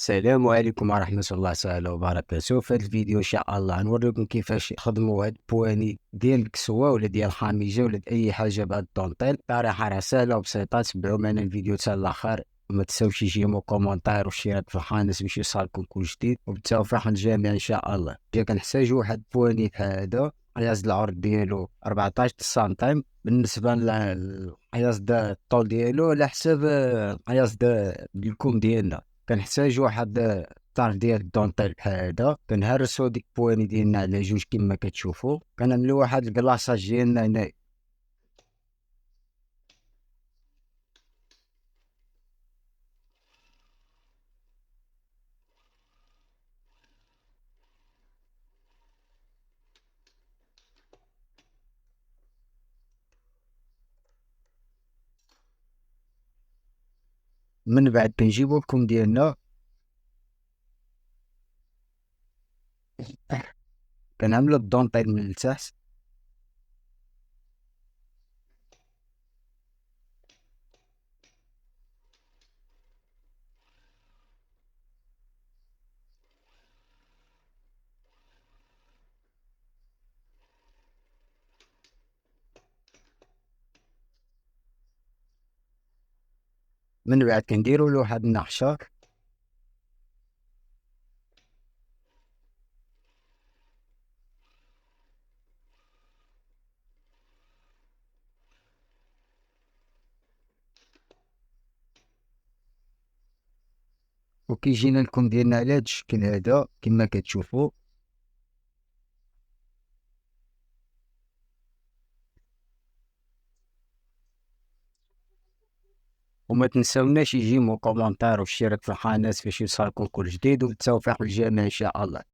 السلام عليكم ورحمة الله تعالى وبركاته. في هذا الفيديو إن شاء الله نوريكم كيفاش نخدموا هاد البواني ديال الكسوة ولا ديال الخميجة ولا أي حاجة بهاد الدونطيل بطريقة راه سهلة وبسيطة. تبعوا معنا الفيديو حتى الآخر، وما تنساوش يجيو كومونتير واشتراك في القناة باش يوصلكم كل جديد، وبالتوفيق للجميع إن شاء الله. كنحتاجو واحد البواني بحال هذا، قياس العرض ديالو 14 سنتيم. بالنسبة للقياس الطول ديالو على حساب القياس الكم ديالنا. كنحتاج واحد الطرف ديال الدونطيل بحال هذا، كنهرسو ديك البواني ديالنا على جوج كما كتشوفوا. كنعملو واحد الكلاصاج ديالنا هنا. من بعد كنجيبو الكم ديالنا، كنعملو الدونطيل من التحت. من بعد كنديرو له واحد النقشة، وكيجينا الكم ديالنا على هاد الشكل هذا كما كتشوفوا. وما تنساوناش يجيو كومونتير واشتراك في القناة باش يوصلكم كل جديد، وبالتوفيق للجميع ان شاء الله.